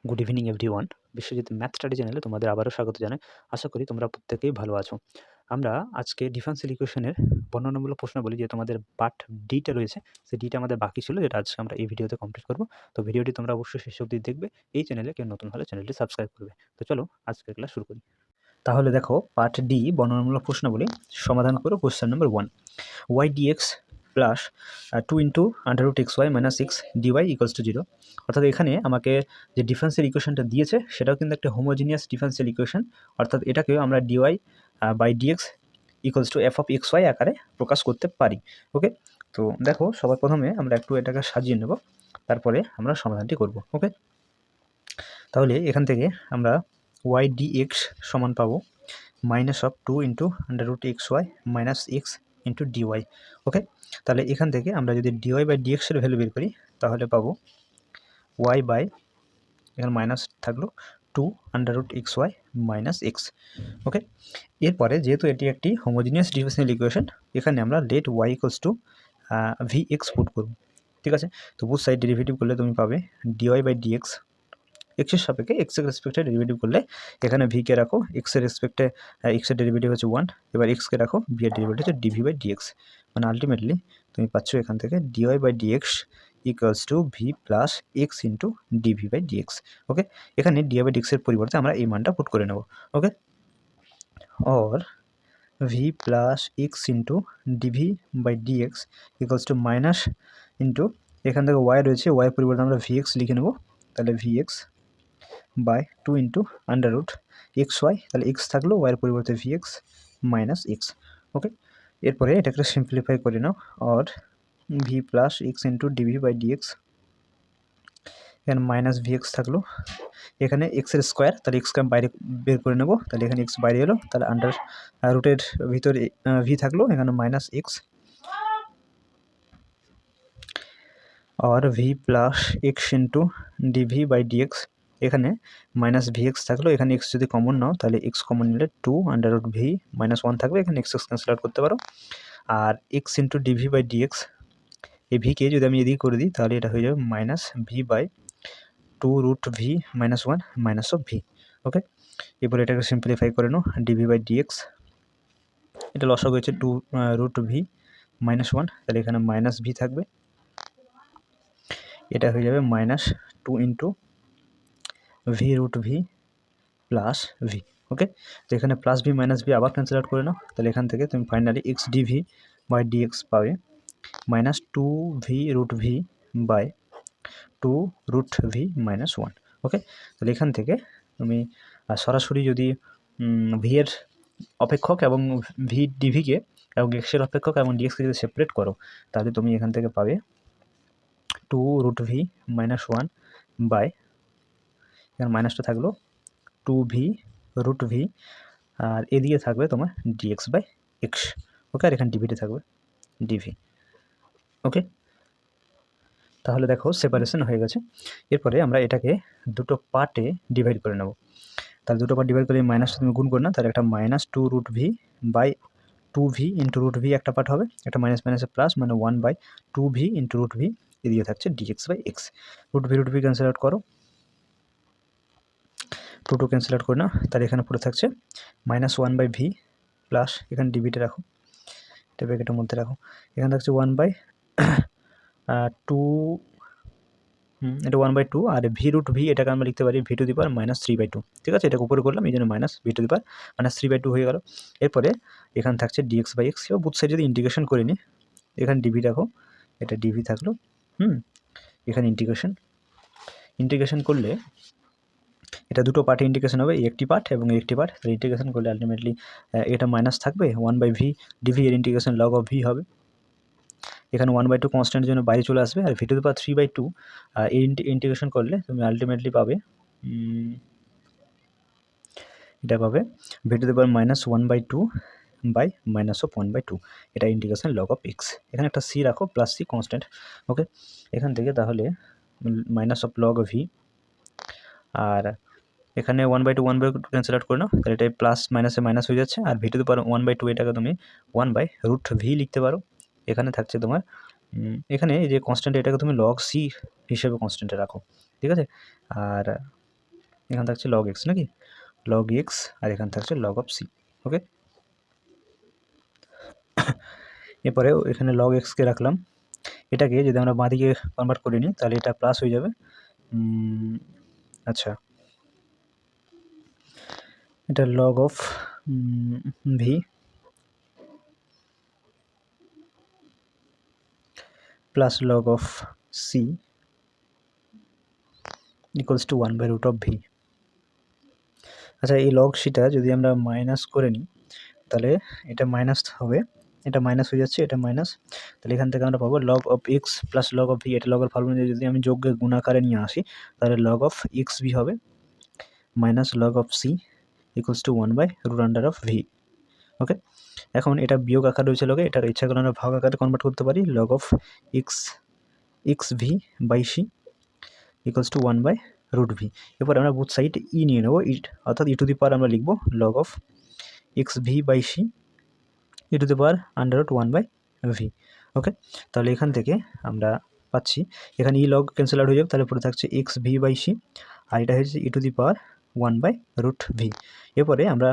Good evening everyone. Biswajit math study চ্যানেলে তোমাদের আবারও স্বাগত জানাই। আশা করি তোমরা প্রত্যেকেই ভালো আছো। আমরা আজকে ডিফারেনশিয়াল ইকুয়েশনের বর্ণনামূলক প্রশ্নাবলী যে তোমাদের পার্ট ডিটা রয়েছে, সেই ডিটা আমাদের বাকি ছিল, যেটা আজকে আমরা এই ভিডিওতে কমপ্লিট করব। তো ভিডিওটি তোমরা অবশ্যই শেষ অবধি দেখবে। এই চ্যানেলে কেউ নতুন হলে চ্যানেলটি সাবস্ক্রাইব করবে। তো চলো আজকের ক্লাস শুরু করি। তাহলে দেখো, পার্ট ডি বর্ণনামূলক প্রশ্নাবলী সমাধান করো। Question number 1, y dx plus 2 into under root x y minus x dy equals to 0। অর্থাৎ এখানে আমাকে যে ডিফারেন্সিয়াল ইকুয়েশনটা দিয়েছে সেটাও কিন্তু একটা হোমোজিনিয়াস ডিফারেন্সিয়াল ইকুয়েশন। অর্থাৎ এটাকেও আমরা dy by dx equals to f of x y আকারে প্রকাশ করতে পারি। ওকে, তো দেখো সবার প্রথমে আমরা একটু এটাকে সাজিয়ে নেব, তারপরে আমরা সমাধানটি করব। ওকে, তাহলে এখান থেকে আমরা ওয়াই ডিএক্স সমান পাবো minus of 2 into under root x y minus x into dy. Okay, তাহলে এখান থেকে আমরা যদি ডিওয়াই বাই ডিএক্সের ভ্যালু বের করি তাহলে পাবো ওয়াই বাই, এখানে মাইনাস থাকলো 2 under root x y minus x. Okay, এরপরে যেহেতু এটি একটি হোমোজিনিয়াস ডিফারেনশিয়াল ইকুয়েশন, এখানে আমরা let y equals to v x put করব। ঠিক আছে, তো বুথ সাইড ডেরিভেটিভ করলে তুমি পাবে ডিওয়াই বাই ডিএক্স এক্সের সাপেক্ষে এক্সের রেসপেক্টে ডেরিভেটিভ করলে এখানে ভিকে রাখো, এক্সের রেসপেক্টে এক্সের ডেরিভেটিভ হচ্ছে 1, এবার এক্সকে রাখো, বি এর ডেরিভেটিভ হচ্ছে ডিভি বাই ডিএক্স। মানে আলটিমেটলি তুমি পাচ্ছ এখান থেকে dy by dx equals to v plus x into DV by dx. Okay, এখানে ডিওয়াই বাই ডিএক্সের পরিবর্তে আমরা এই মানটা পুট করে নেব। Okay, or v plus x into DV by dx equals to minus into, এখান থেকে ওয়াই রয়েছে, ওয়াই পরিবর্তে আমরা ভি এক্স লিখে নেব, তাহলে v x by 2 into under root x y, তাহলে এক্স থাকলো, ওয়াইয়ের পরিবর্তে v x minus x. Okay, এরপরে এটাকে সিম্পলিফাই করে নাও, or v plus x into DV by dx, এখানে মাইনাস ভি এক্স থাকলো, এখানে এক্সের স্কোয়ার, তাহলে এক্সকে বাইরে বের করে নেবো, তাহলে এখানে এক্স বাইরে এলো, তাহলে আন্ডার রুটের ভিতরে ভি থাকলো, এখানে মাইনাস এক্স, আর v plus x into DV by dx, এখানে মাইনাস ভি এক্স থাকলো, এখানে এক্স যদি কমন নাও তাহলে এক্স কমন নিলে 2 আন্ডার রুট ভি মাইনাস 1 থাকবে, এখানে এক্স ক্যান্সেল আউট করতে পারো, আর x into DV by dx, এই ভিকে যদি আমি এদিকে করে দিই তাহলে এটা হয়ে যাবে minus v by 2 root v minus 1 minus of v. Okay, এরপরে এটাকে সিম্পলিফাই করে নাও, ডিভি বাই ডিএক্স, এটা লসাগু হয়েছে 2 রুট ভি মাইনাস 1, তাহলে এখানে মাইনাস ভি থাকবে, এটা হয়ে যাবে minus 2 into v root v plus v. Okay, তো এখানে প্লাস ভি মাইনাস ভি আবার ক্যান্সেল আউট করে নাও, তাহলে এখান থেকে তুমি finally x d v by d x পাবে minus 2 v root v by 2 root v minus 1। Okay, তাহলে এখান থেকে তুমি সরাসরি যদি ভি এর অপেক্ষক এবং ভি ডিভিকে এবং এক্সের অপেক্ষক এবং ডিএক্সকে যদি সেপারেট করো তাহলে তুমি এখান থেকে পাবে 2 রুট ভি মাইনাস 1 বাই, এখানে মাইনাসটা থাকলো 2 ভি রুট ভি, আর এদিকে থাকবে তোমার ডিএক্স বাই এক্স। ওকে, আর এখানে ডিভিটি থাকবে ডিভি। ওকে, তাহলে দেখো সেপারেশন হয়ে গেছে। এরপরে আমরা এটাকে দুটো পার্টে ডিভাইড করে নেব, তাহলে দুটো পার্ট ডিভাইড করে মাইনাসটা তুমি গুণ করো না, তাহলে একটা minus 2 root v by 2 v into root v একটা পার্ট হবে, একটা মাইনাস মাইনাসে প্লাস, মানে 1 by 2 v into root v, এদিকে থাকছে dx by x. Root v cancel out করো, 2 ক্যান্সেল আউট করে না, তাহলে এখানে পুরো থাকছে মাইনাস 1 বাই ভি প্লাস, এখানে ডিভিটা রাখো, এটা ব্র্যাকেটের মধ্যে রাখো, এখানে থাকছে 1 বাই 2, এটা 1 বাই 2, আর ভি রুট ভি এটাকে আমরা লিখতে পারি v to the power minus 3/2। ঠিক আছে, এটাকে উপরে করলাম এই জন্য minus v to the power minus 3/2 হয়ে গেল। এরপরে এখানে থাকছে dx by x, both side যদি ইন্টিগ্রেশন করে নিই, এখানে ডিভি রাখো, এটা ডিভি থাকলো, এখানে ইন্টিগ্রেশন করলে এটা দুটো পার্টে ইন্টিগ্রেশন হবে, একটি পার্ট এবং একটি পার্ট, তাহলে ইন্টিগ্রেশন করলে আলটিমেটলি এটা মাইনাস থাকবে, 1 বাই ভি ডিভি এর ইন্টিগ্রেশন লগ অফ ভি হবে, এখানে 1/2 কনস্ট্যান্টের জন্য বাইরে চলে আসবে, আর ভি টু দি পাওয়ার 3/2 এই ইন্টিগ্রেশন করলে তুমি আলটিমেটলি পাবে এটা পাবে v to the power minus 1/2 by minus of 1/2, এটা ইন্টিগ্রেশন লগ অফ এক্স, এখানে একটা সি রাখো, প্লাস সি কনস্ট্যান্ট। ওকে, এখান থেকে তাহলে মাইনাস অফ লগ ভি, আর এখানে 1/2 ক্যান্সেল আউট করে নাও, তাহলে এটা প্লাস মাইনাসে মাইনাস হয়ে যাচ্ছে, আর ভি টু দি পাওয়ার 1/2 এটাকে তুমি 1 বাই রুট ভি লিখতে পারো, এখানে থাকছে তোমার এখানে এই যে কনস্ট্যান্ট এটাকে তুমি লগ সি হিসেবে কনস্ট্যান্টে রাখো। ঠিক আছে, আর এখানে থাকছে লগ এক্স নাকি, লগ এক্স, আর এখানে থাকছে লগ অফ সি। ওকে, এরপরে এখানে লগ এক্সকে রাখলাম, এটাকে যদি আমরা বাঁদিকে কনভার্ট করে নিই তাহলে এটা প্লাস হয়ে যাবে। আচ্ছা, এটা log of v plus log of c equals to 1/√v। আচ্ছা, এই লগ সিটা যদি আমরা মাইনাস করে নিই তাহলে এটা মাইনাস হবে, এটা মাইনাস হয়ে যাচ্ছে, এটা মাইনাস, তাহলে এখান থেকে আমরা পাবো log of x plus log of V. এটা লগের ফর্মুলা যদি আমি যোগকে গুণাকারে নিয়ে আসি তাহলে লগ অফ এক্স ভি হবে minus log of c equals to 1/√v। Okay, এখন এটা বিয়োগ আকার রয়েছে লগে, এটার ইচ্ছা করলে আমরা ভাগ আকারে কনভার্ট করতে পারি, log of x v by c equals to 1/√v। এরপর আমরা বুথ সাইড ই নিয়ে নেবো, অর্থাৎ ই টু দি পাওয়ার আমরা লিখবো log of x v by c e to the power √1/v। Okay, তাহলে এখান থেকে আমরা পাচ্ছি, এখানে ই লগ ক্যান্সেল আউট হয়ে যাবে, তাহলে পরে থাকছে এক্স ভি বাই সি, আর এটা হচ্ছে e to the power 1/√v। এরপরে আমরা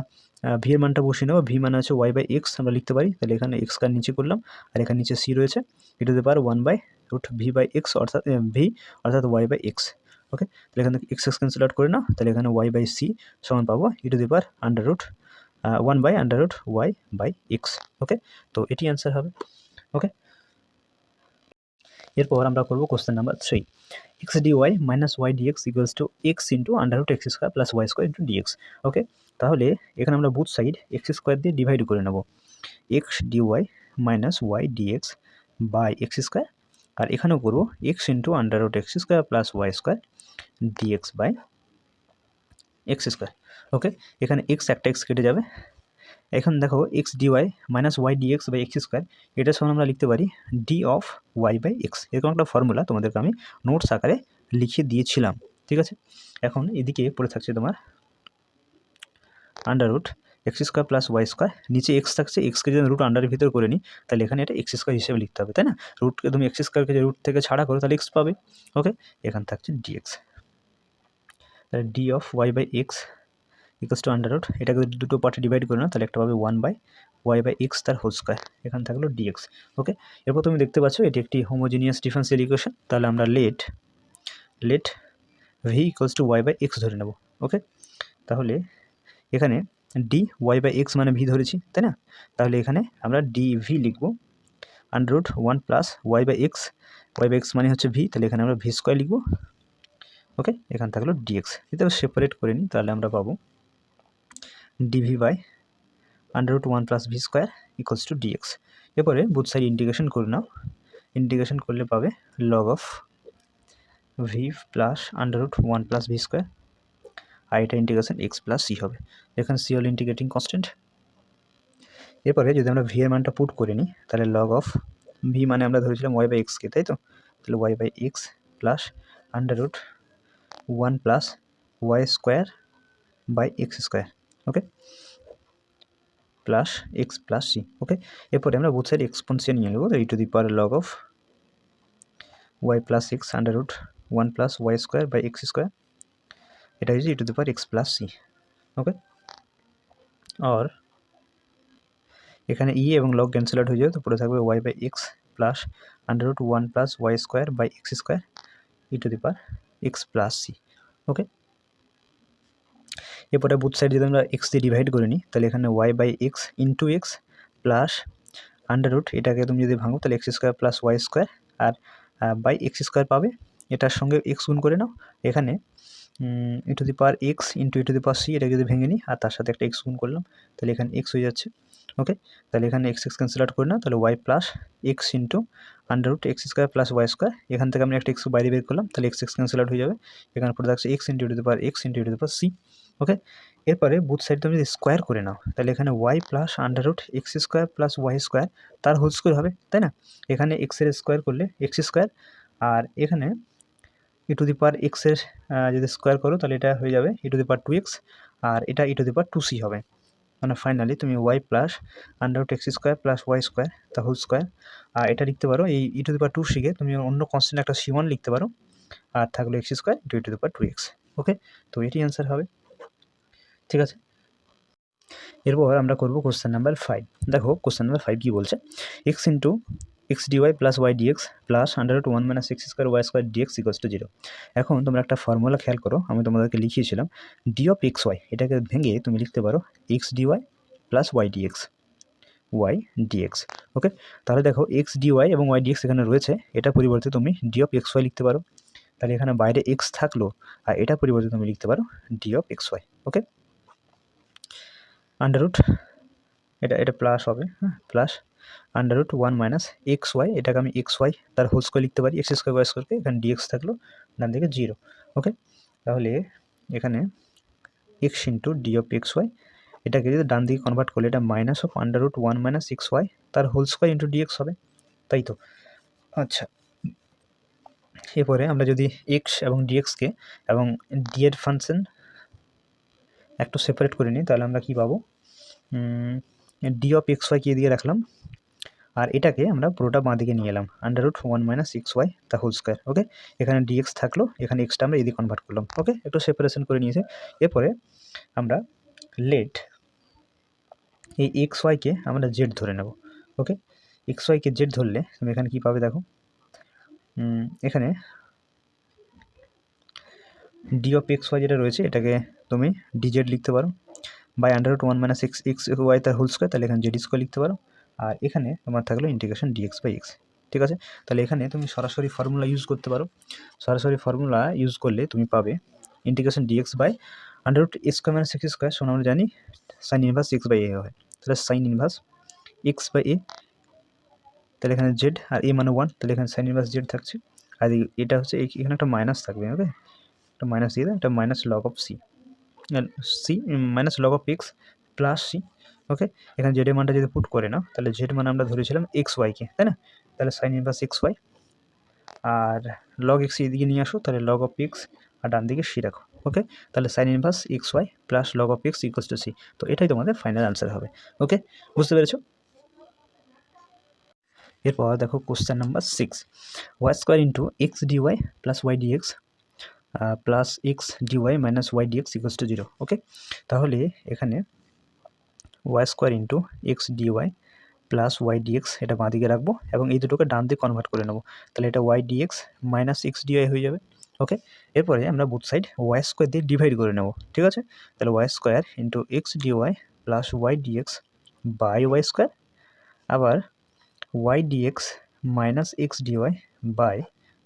ভি এর মানটা বসিয়ে নেবো, ভি মানে আছে y/x আমরা লিখতে পারি, তাহলে এখানে এক্স কার নিচে করলাম, আর এখানে নিচে সি রয়েছে, ই টু দি পাওয়ার 1/√v/x অর্থাৎ ভি অর্থাৎ y/x। ওকে, তাহলে এখান থেকে এক্স ক্যান্সেল আউট করে নাও, তাহলে এখানে y/c সমান পাবো ই টু দি পাওয়ার 1/√y/x। ওকে, তো এটি অ্যান্সার হবে। ওকে, এরপর আমরা করবো question number 3, x dy minus y dx equals to x into √x² plus y² into d x. Okay, তাহলে এখানে আমরা বুথ সাইড x² দিয়ে ডিভাইড করে নেব, x dy minus y dx by x², আর এখানেও করবো x into √x² plus y² dx by x²। Okay, এখানে এক্স একটা এক্স কেটে যাবে, এখন দেখো x dy minus y dx by x², এটার সমান আমরা লিখতে পারি ডি অফ y/x। এরকম একটা ফর্মুলা তোমাদেরকে আমি নোটস আকারে লিখে দিয়েছিলাম, ঠিক আছে। এখন এদিকে পড়ে থাকছে তোমার √x² প্লাস y², নিচে এক্স থাকছে, এক্সকে যদি রুট আন্ডারের ভিতর করে নিই তাহলে এখানে এটা x² হিসেবে লিখতে হবে, তাই না। রুটকে তুমি x²কে যে রুট থেকে ছাড়া করো তাহলে এক্স পাবে। ওকে, এখানে থাকছে ডিএক্স, তাহলে D of y/x equals to √, এটাকে দুটো পার্টে ডিভাইড করে না তাহলে একটা পাবে 1/y/x তার হোল স্কয়ার, এখানে থাকলো ডিএক্স। ওকে, এরপর তুমি দেখতে পাচ্ছ এটি একটি হোমোজিনিয়াস ডিফারেনশিয়াল ইকুয়েশন, তাহলে আমরা late V equals to y/x ধরে নেব। ওকে, তাহলে এখানে ডি y/x মানে ভি ধরেছি, তাই না, তাহলে এখানে আমরা ডি ভি লিখবো √1 প্লাস y/x মানে হচ্ছে ভি, তাহলে এখানে আমরা v² লিখবো। ওকে, এখানে থাকলো ডিএক্স, যদি আমরা সেপারেট করে নিই তাহলে আমরা পাবো dv by √1 plus v² equals to dx. এরপরে বুথ সাইড ইন্টিগ্রেশন করে নাও, ইন্টিগ্রেশন করলে পাবে log of v plus √1 plus v², আর এটা ইন্টিগ্রেশন এক্স প্লাস সি হবে, এখানে সি হল ইন্টিগ্রেটিং কনস্ট্যান্ট। এরপরে যদি আমরা ভি এর মানটা পুট করে নিই তাহলে লগ অফ ভি মানে আমরা ধরেছিলাম y/x-কে, তাই তো, তাহলে y/x plus √1 plus y² by x²। Okay, plus x plus c. Okay, এরপরে আমরা বোথ সাইড এক্সপোনেনশিয়াল নিয়ে নেবো, e to the power log of y plus x √1 plus y² by x², এটা হচ্ছে e to the power x plus c. Okay, আর এখানে e এবং log cancel out হয়ে যাবে, তো পরে থাকবে y/x plus √1 plus y² by x² e to the power x plus c. Okay, এরপরে বুথ সাইড যদি আমরা এক্স দিয়ে ডিভাইড করে নিই তাহলে এখানে y/x ইন্টু এক্স প্লাস √, এটাকে তুমি যদি ভাঙো তাহলে x² plus y² R by x² পাবে, এটার সঙ্গে এক্স গুণ করে নাও, এখানে e to the power x into e to the power c, এটাকে যদি ভেঙে নিই আর তার সাথে একটা এক্স গুণ করলাম তাহলে এখানে এক্স হয়ে যাচ্ছে। ওকে, তাহলে এখানে এক্স ক্যান্সেল আউট করে নাও, তাহলে y plus x into √x² plus y², এখান থেকে আমি একটা এক্স বাইরে বের করলাম তাহলে এক্স ক্যান্সেল আউট হয়ে যাবে, এখানে পরে থাকছে x into e to the power x into e to the power c. Okay, এরপরে বুথ সাইড তুমি যদি স্কোয়ার করে নাও তাহলে এখানে y plus √x² plus y² তার হোল স্কোয়ার হবে, তাই না, এখানে এক্সের স্কোয়ার করলে x², আর এখানে ই টু দি পাওয়ার এক্সের যদি স্কোয়ার করো তাহলে এটা হয়ে যাবে ই টু দি পাওয়ার 2x, আর এটা ই টু দি পাওয়ার 2c হবে, মানে ফাইনালি তুমি y plus √x² plus y² তার হোল স্কোয়ার, আর এটা লিখতে পারো এই ই টু দি পাওয়ার 2c কে তুমি অন্য কনস্ট্যান্ট একটা c1 লিখতে পারো, আর থাকলো x² into e to the power 2x। ওকে, তো এটি অ্যান্সার হবে। ঠিক আছে, এরপর আমরা করব কোশ্চেন নাম্বার 5। দেখো কোশ্চেন নাম্বার 5 কী বলছে, x into x dy plus y dx plus under root 1 minus x square y square d x equals to 0। এখন তোমরা একটা ফর্মুলা খেয়াল করো, আমি তোমাদেরকে লিখিয়েছিলাম ডি অফ এক্স ওয়াই, এটাকে ভেঙে তুমি লিখতে পারো x dy plus y d x, y d x. Okay, তাহলে দেখো এক্স ডিওয়াই এবং ওয়াই ডিএক্স এখানে রয়েছে, এটা পরিবর্তে তুমি ডি অফ এক্স ওয়াই লিখতে পারো। তাহলে এখানে বাইরে এক্স থাকলো, আর এটা পরিবর্তে তুমি লিখতে পারো ডি অফ এক্স ওয়াই। ওকে, আন্ডাররুট এটা প্লাস হবে, হ্যাঁ, plus under root 1 minus x y, এটাকে আমি এক্স ওয়াই তার হোল স্কোয়ার লিখতে পারি, এক্স স্কোয়ার ওয়াই স্কোয়ারকে এখানে ডিএক্স থাকলো, ডান দিকে 0। ওকে, তাহলে এখানে x into d of x y, এটাকে যদি ডান দিকে কনভার্ট করলে এটা minus of under root 1 minus x y তার হোল স্কোয়ার ইন্টু ডিএক্স হবে, তাই তো। আচ্ছা, এরপরে আমরা যদি এক্স এবং ডিএক্সকে এবং ডি এর ফাংশন একটু সেপারেট করে নিই, তাহলে আমরা কী পাবো, ডি অফ এক্স ওয়াইকে এদিকে রাখলাম, আর এটাকে আমরা পুরোটা বাঁ দিকে নিয়ে এলাম, under root 1 minus x y the whole square. Okay, এখানে ডিএক্স থাকলো, এখানে এক্সটা আমরা এদিকে কনভার্ট করলাম। ওকে, একটু সেপারেশন করে নিয়েছে। এরপরে আমরা লেট এই এক্স ওয়াইকে আমরা জেড ধরে নেব। ওকে, এক্স ওয়াইকে জেড ধরলে তুমি এখানে কী পাবে দেখো, এখানে ডি অফ এক্স ওয়াই যেটা রয়েছে এটাকে তুমি ডিজেড লিখতে পারো, by under root 1 minus x x y তার হোল স্কোয়ার, তাহলে এখানে জেড স্কোয়ার লিখতে পারো, আর এখানে তোমার থাকলো ইন্টিগ্রেশন ডিএক্স বাই এক্স। ঠিক আছে, তাহলে এখানে তুমি সরাসরি ফর্মুলা ইউজ করতে পারো, সরাসরি ফর্মুলা ইউজ করলে তুমি পাবে integration d x by under root a square minus x square, শোনো আমরা জানি sine inverse x by a হয়, তাহলে sine inverse x by a, তাহলে এখানে জেড আর এ মানে 1, তাহলে এখানে সাইন ইনভার্স জেড থাকছে, আর এটা হচ্ছে এখানে একটা মাইনাস থাকবে। ওকে, একটা মাইনাস দিয়ে দেয়, এটা minus log of c, c minus log of x plus c. Okay, এখানে জেড এর মানটা যদি পুট করে নাও, তাহলে জেড মানে আমরা ধরেছিলাম এক্স ওয়াইকে, তাই না, তাহলে সাইন ইনভার্স এক্স ওয়াই, আর লগ এক্স এদিকে নিয়ে আসো, তাহলে লগ অফ এক্স, আর ডান দিকে সি রাখো। ওকে, তাহলে sine inverse x y plus log of x equals to c, তো এটাই তোমাদের ফাইনাল আনসার হবে। ওকে, বুঝতে পেরেছো। এরপর দেখো question number 6, y square into x dy plus y dx plus x dy minus y dx equals to 0। Okay, তাহলে এখানে y square into x dy plus y dx এটা বাঁ দিকে রাখবো, এবং এই দুটোকে ডান দিকে কনভার্ট করে নেবো, তাহলে এটা y dx minus x d y হয়ে যাবে। ওকে, এরপরে আমরা বুথ সাইড ওয়াই স্কোয়ার দিয়ে ডিভাইড করে নেবো। ঠিক আছে, তাহলে y square into x dy plus y dx by y square, আবার y dx minus x dy by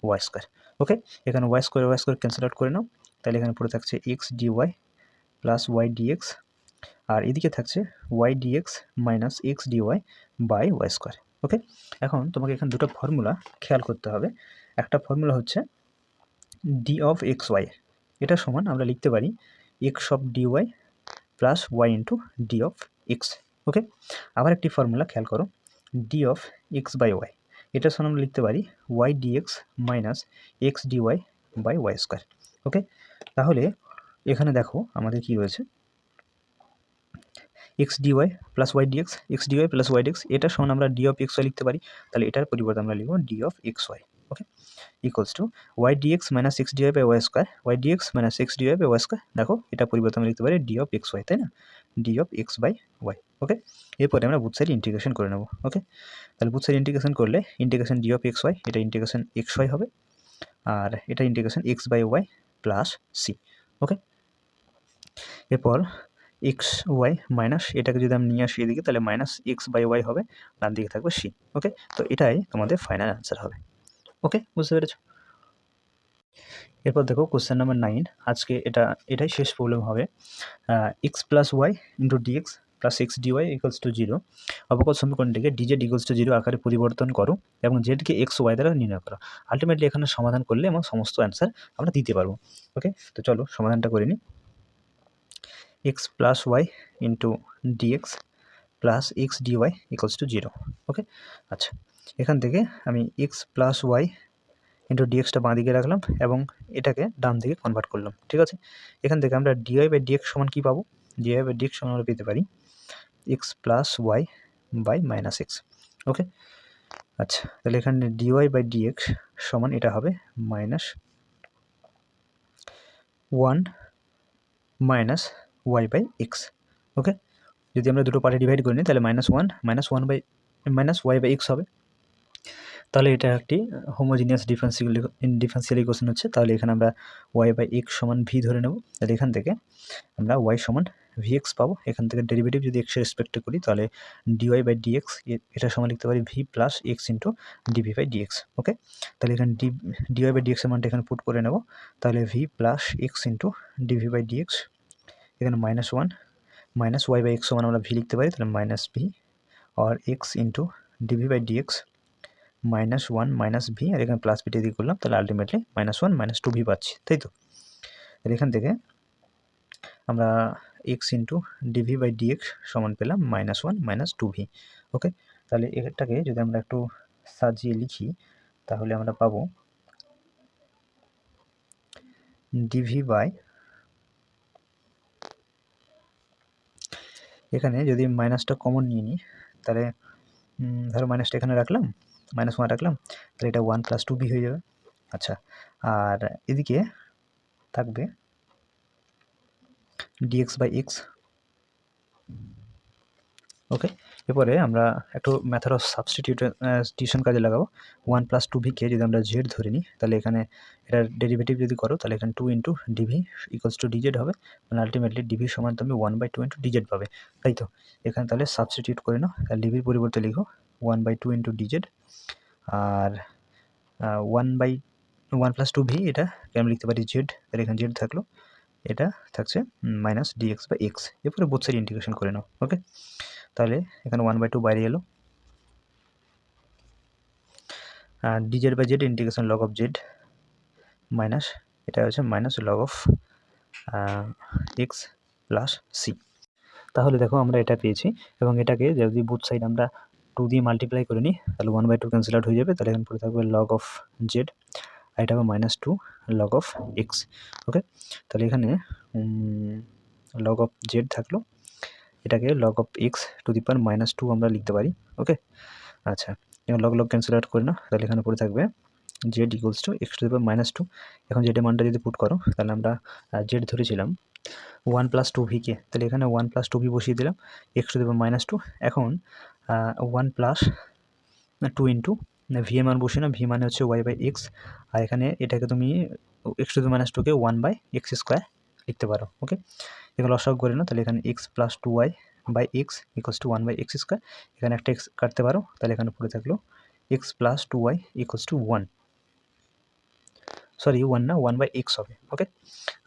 y square. Okay, এখানে ওয়াই স্কোয়ার ক্যান্সেল আউট করে নাও, তাহলে এখানে পড়ে থাকছে x dy plus y d x, আর এদিকে থাকছে y dx minus x dy by y square. Okay, এখন তোমাকে এখানে দুটো ফর্মুলা খেয়াল করতে হবে। একটা ফর্মুলা হচ্ছে ডি অফ এক্স ওয়াই, এটা সমান আমরা লিখতে পারি x of d y plus y into d of x. Okay, আবার একটি ফর্মুলা খেয়াল করো, d of x by y, এটা সমান আমরা লিখতে পারি y dx minus x dy by y square. Okay, তাহলে এখানে দেখো আমাদের কি রয়েছে, x dy plus y d x, x dy plus y dx, এটা সমান আমরা ডি অফ এক্স ওয়াই লিখতে পারি, তাহলে এটার পরিবর্তে আমরা লিখব d of x y. Okay, equals to y dx minus x dy by y square, y dx minus x dy by y square, দেখো এটা পরিবর্তে আমরা লিখতে পারি ডি অফ এক্স ওয়াই, তাই না, d of x by y. Okay, এরপরে আমরা বুথ সাইড ইন্টিগ্রেশন করে নেব। ওকে, তাহলে বুথ সাইড ইন্টিগ্রেশন করলে integration d of x y, এটা ইন্টিগ্রেশন এক্স ওয়াই হবে, আর এটা integration x by y plus c. Okay, এরপর এক্স ওয়াই মাইনাস এটাকে যদি আমি নিয়ে আসি এদিকে, তাহলে মাইনাস এক্স বাই ওয়াই হবে, ডান দিকে থাকবে সি। ওকে, তো এটাই তোমাদের ফাইনাল অ্যান্সার হবে। ওকে, বুঝতে পেরেছো। এরপর দেখো কোশ্চেন নাম্বার 9, আজকে এটাই শেষ প্রবলেম হবে। X plus y into dx plus x dy equals to 0, অবকল সমীকরণটিকে ডিজেড ইকুয়ালস টু 0 আকারে পরিবর্তন করো এবং জেডকে এক্স ওয়াই দ্বারা নির্ণয় করো। আলটিমেটলি এখানে সমাধান করলে এবং সমস্ত অ্যান্সার আমরা দিতে পারবো। ওকে, তো চলো সমাধানটা করে নিই। X plus y into dx plus x dy equals to 0। Okay, আচ্ছা, এখান থেকে আমি এক্স প্লাস ওয়াই ইন্টু ডিএক্সটা বাঁ দিকে রাখলাম এবং এটাকে ডান দিকে কনভার্ট করলাম। ঠিক আছে, এখান থেকে আমরা ডিওয়াই বাই ডিএক্স সমান কী পাবো, ডিওয়াই বাই ডিএক্স সমান আমরা পেতে পারি x plus y by minus x. Okay, আচ্ছা, তাহলে এখানে ডিওয়াই বাই ডিএক্স সমান এটা হবে minus 1 minus y by x. Okay, যদি আমরা দুটো পার্টে ডিভাইড করে নিই তাহলে মাইনাস ওয়াই বাই এক্স হবে। তাহলে এটা একটি হোমোজিনিয়াস ডিফারেন্সিয়াল ইকুয়েশন হচ্ছে। তাহলে এখানে আমরা ওয়াই বাই এক্স সমান ভি ধরে নেব। তাহলে এখান থেকে আমরা ওয়াই সমান ভি এক্স পাবো। এখান থেকে ডেরিভেটিভ যদি এক্সের রেসপেক্টে করি তাহলে ডিওয়াই বাই ডিএক্স এটা সমান লিখতে পারি v plus x into DV by dx. Okay, তাহলে এখানে ডিওয়াই বাই ডিএক্সের মানটা এখানে পুট করে নেব। তাহলে v plus x into DV by dx, এখানে -1 মাইনাস ওয়াই বাই এক্স সমান আমরা ভি লিখতে পারি, তাহলে মাইনাস ভি আর x into DV by d x -1 minus v, আর এখানে প্লাস ভিটা দিয়ে করলাম, তাহলে আলটিমেটলি -1 -2 ভি পাচ্ছি, তাই তো। তাহলে এখান থেকে আমরা x into DV by dx সমান পেলাম -1 -2 ভি। ওকে, তাহলে এটাকে যদি আমরা একটু সাজিয়ে লিখি তাহলে আমরা পাবো ডিভি বাই, এখানে যদি মাইনাসটা কমন নিয়ে নিই তাহলে ধরো মাইনাসটা এখানে রাখলাম, -1 রাখলাম, তাহলে এটা 1 + 2b হয়ে যাবে। আচ্ছা, আর এদিকে থাকবে dx বাই এক্স। ওকে, এরপরে আমরা একটু মেথড অফ সাবস্টিটিউশন কাজে লাগাবো। 1 + 2b কে যদি আমরা জেড ধরে নিই তাহলে এখানে এটার ডেরিভেটিভ যদি করো তাহলে এখানে 2 × dv = dz হবে, মানে আলটিমেটলি dv সমান তুমি 1/2 × dz পাবে, তাই তো। এখানে তাহলে সাবস্টিটিউট করে নাও, তাহলে dv পরিবর্তে লিখো 1/2 × dz, আর 1 + 2v এটা আমরা লিখতে পারি জেড, তাহলে এখানে জেড থাকলো, এটা থাকছে -dx বাই এক্স। এরপরে বোথ সাইড ইন্টিগ্রেশন করে নাও। ওকে, তাহলে এখানে 1/2 বাইরে এলো, dz by z integration log of z minus এটা হচ্ছে minus log of x plus c. তাহলে দেখো আমরা এটা পেয়েছি, এবং এটাকে যদি বোথ সাইড আমরা 2 দিয়ে মাল্টিপ্লাই করে নিই তাহলে 1/2 ক্যান্সেল আউট হয়ে যাবে, তাহলে এখানে পড়ে থাকবে লগ অফ জেড, আর এটা হবে -2 লগ অফ এক্স। ওকে, তাহলে এখানে লগ অফ জেড থাকলো, এটাকে log of x to the power -2 আমরা লিখতে পারি। ওকে, আচ্ছা, এখানে লগ ক্যান্সেল আউট করে না, তাহলে এখানে পড়ে থাকবে z equals to x to the power -2। এখন জেডের মানটা যদি পুট করো তাহলে আমরা জেড ধরেছিলাম 1 + 2v কে, তাহলে এখানে 1 + 2v বসিয়ে দিলাম, এক্স টু দি পাওয়ার -2। এখন 1 + 2 ইন্টু ভি এর মান বসিয়ে না, ভি মানে হচ্ছে ওয়াই বাই এক্স, আর এখানে এটাকে তুমি এক্স টু দি -2কে 1/x² লিখতে পারো। ওকে, এগুলো লসাগু করে নাও, তাহলে এখানে x + 2y by x = 1/x², এখানে একটা এক্স কাটতে পারো, তাহলে এখানে পড়ে থাকলো x + 2y = 1, সরি 1 না 1/x হবে। ওকে,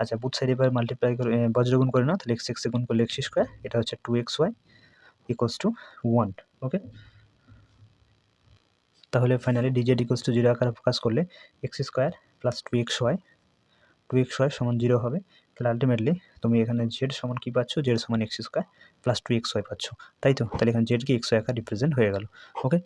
আচ্ছা, বুথ সাইড এবার মাল্টিপ্লাই করে বজ্রগুণ করে নাও, তাহলে x এ গুণ করলে x², এটা হচ্ছে 2xy = 1। ওকে, তাহলে ফাইনালি dz = 0 আকারে প্রকাশ করলে x² + 2xy সমান 0 হবে। তাহলে আলটিমেটলি তুমি এখানে z সমান কি পাচ্ছ, z সমান x² + 2xy পাচ্ছ, তাই তো। তাহলে এখানে z কে xy আকারে রিপ্রেজেন্ট হয়ে গেল। ওকে,